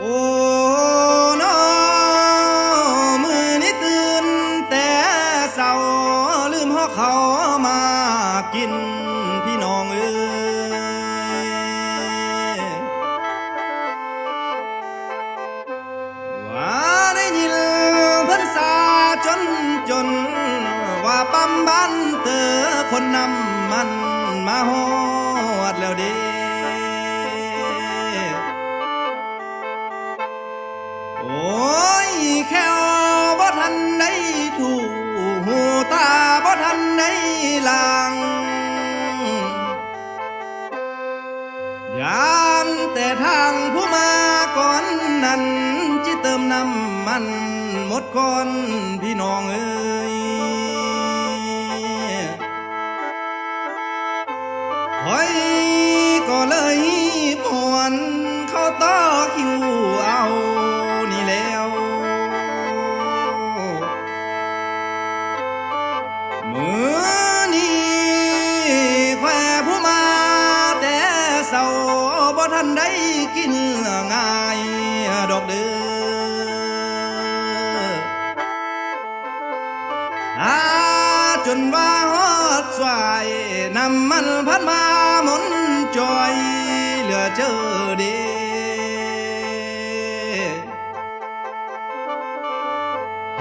โอ้น้อมือนี้ตื่นแต่เศร้าลืมห่อเขามากินพี่น้องเอ้ยว่าได้ยินเพิ่นสาจนว่าปั๊มบ้านเตอคนนำมันมาฮอดแล้วเด้โอ้ยแค่บ่ทันได้ถูกหูตาบ่ทันได้ลางยามแต่ทางผู้มาก่อนนั้นจิเติมน้ำมันหมดก่อนพี่น้องเอ้ยหอยก็เลยปวนเข้าต่อคิวเอานี่แล้วมือนี้แควผู้มาแต่เศร้าบ่ทันได้กินง่ายดอกเด้อจนว่าฮอดสายน้ำมันพัดมาหมุนจอยเหลือเจอเด้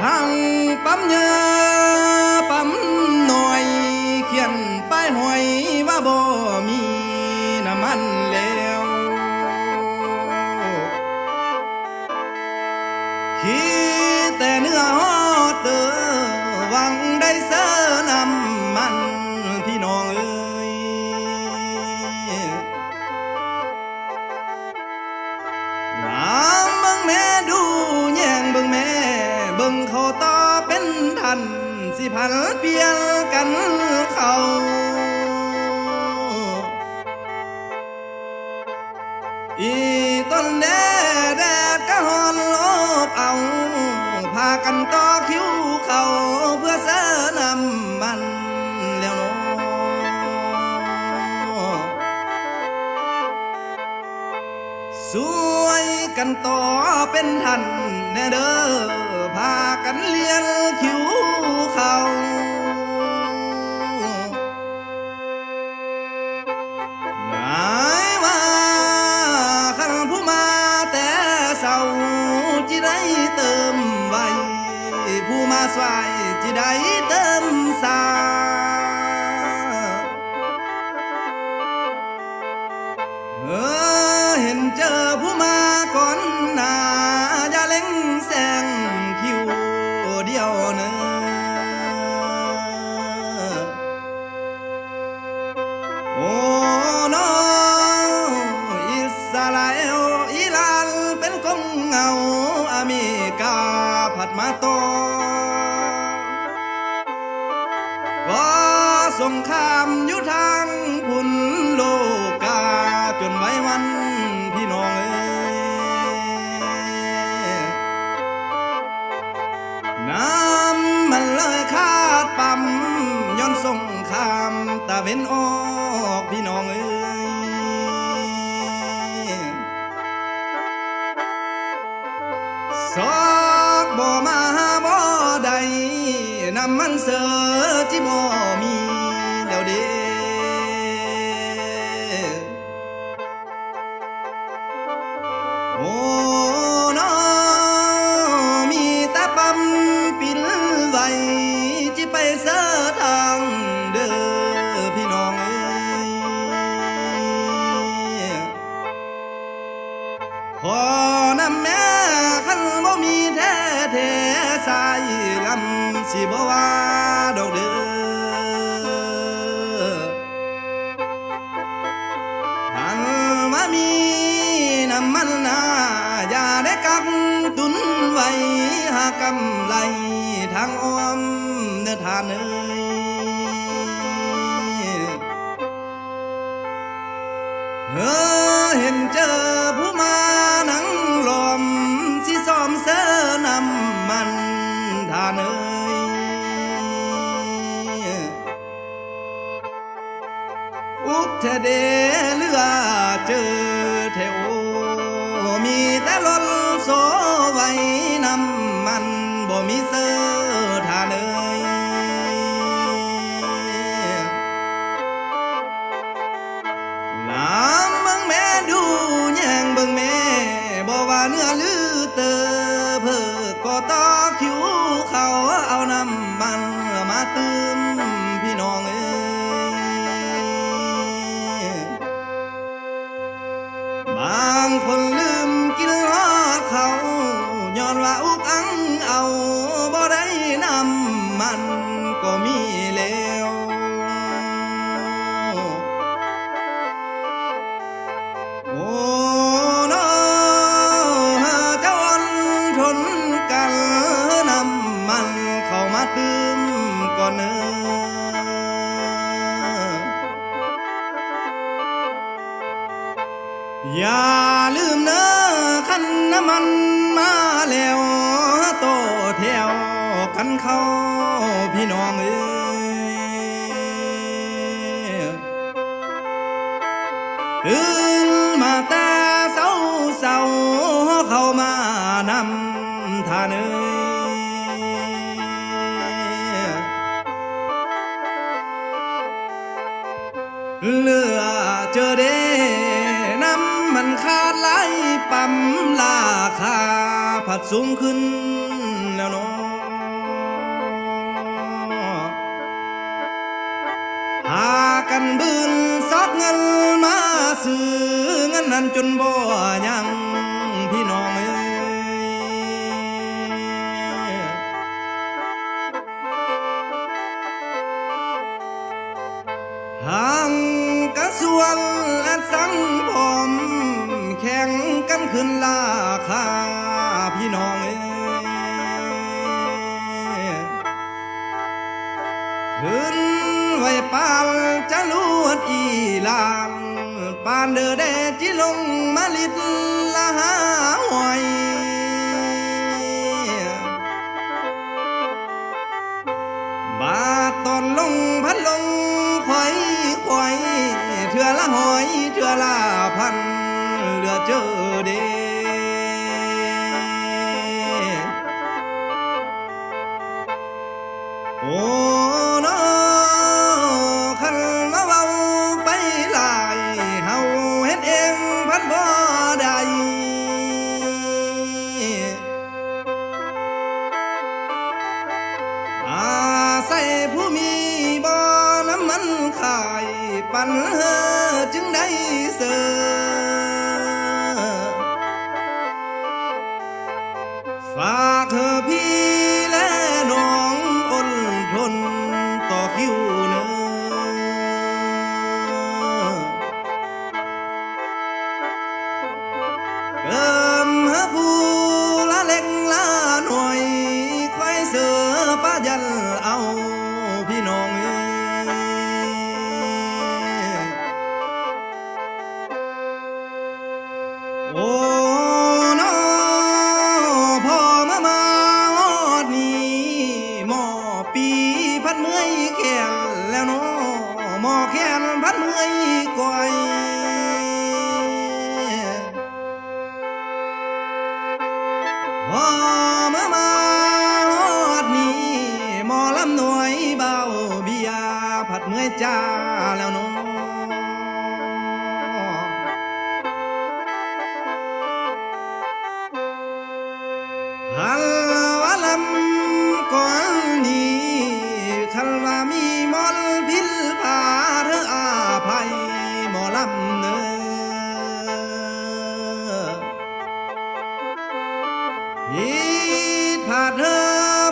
ทางปั๊มเยอะปั๊มหน่อยเขียนป้ายหอยว่าบ่มีน้ำมันแล้วคิดแต่เนื้อฮอดเด้อหวังได้เสน้ำมันพี่น้องเอ้ยน้ำเบิ่งแม่ดูแย่งเบิ่งแม่เบิ่งเขาต่อเป็นทันสิพันเปลี่ยนกันเขาอีต้นแดดก็ฮอนอบเอาพากันต่อคิวเขาเพื่อเสน้ำมันแล้วเนาะสวยกันต่อเป็นทันแน่เด้อพากันเลียนคิวเขานายว่าขันผู้มาแต่เศร้าจิได้เติมไว้ผู้มาสวายจิได้เติมสาเห็นเจอผู้มาก่อนหน้าอย่าเล่งแซงคิวเดียวเนอโอ้น้องอิสราเอลอิหร่านเป็นกงเงาอเมริกาผัดมาต่อก็สงครามอยู่ทางพุ่นโลกาจนไว้วันพี่น้องเอ้ยน้ำมันเลยขาดปั๊มย้อนสงครามตะเวนออกพี่น้องเอ้ยซอกบ่มาบ่ได้น้ำมันเสือที่บ่มีแล้วเด้โอ้น้อมีแต่ปั๊มปิดไว้จิไปเสือทางเด้อพี่น้องเอ้ยขอนำแม่ขันบ่มีแท้สายลำสิบ่ว่าดอกเด้อหันมามีน้ำมันนาอย่าได้กักตุนไว้หากำไรทางอ้อมเนื้อทานเอ้ยเห็นเจอผู้มานังลมสิซ้อมเสน้ำมันทานเอ้ยอุกเทเดเลือเจอแถวมีแต่ ลนโซไว้นำมันบ่มีเสื้อทาเนยน้ำเบิ่งแม่ดูแย่งเบิ่งแม่บ่ว่าเนื้อลือเตอเพิกก็ต่อคิวเขาเอาน้ำมันมาตื่มพี่น้องเอ้ยบางคนลืมกินฮอดเขาย้อนว่าอุกอังเอาบ่ได้น้ำมันก็มีแล้วโอ้น้อเจ้าอ่อนทนกันน้ำมันเข้ามาตื่มก่อนเนออย่าลืมเนอคันน้ำมันมาแล้วโตแถวกันเข้าพี่น้องเอ้ยตื่นมาแต่เศร้าเศร้าเข้ามานำทานเอ้ยเหลือเจอเด้น้ำมันขาดไหลปั๊มราคาผัดสูงขึ้นแล้วเนาะหากันบืนซอกเงินมาซื้อเงินนั้นจนบ่ยังพี่น้องเอ้ยทางกระทรวงและสังคมแข่งกันขึ้นราคาพี่น้องเอ้ยขึ้นไว้ปานจะลวดอีลานปานเดอแดจิลงมาลิดละหาหอยบาทตอนลงพันลงควายเถื่อละหอยเถื่อละพันเหลือเจอเด้โอ้น้อคันมาเว้าไปหลายเฮาเฮ็ดเองพันบ่ได้อาศัยผู้มีบ่อน้ำมันขายปันเฮอจึงได้เสอฝากเธอพี่และน้องอดทนต่อคิวเนอเกิมหาผู้ละเล็กละหน่อยควายเสือป้ายันเอาพี่น้องเอ้ยโอ้น้อพ่อมาฮอดนี่หม้อปีพัดเมื่อยแขนแล้วน้อหม้อแขนพัดเมื่อยก่อยพ่อมาฮอดนี่หม้อลำหน่วยเบาเบียผัดเมื่อยจ้าแล้วน้อฮัลว่าลำก่อนนี้คันว่ามีมอลพิลพาเธออาภัยหมอลำเนอผิดพลาดเธอ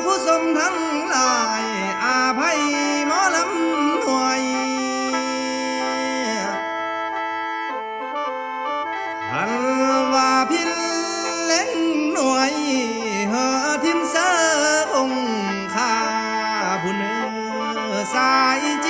ผู้สมทั้งหลายอาภัยหมอลำหน่วยคันว่าพิลเล่งหน่วยเฮอทิมเสอองค่าผู้เนื้อสายจิ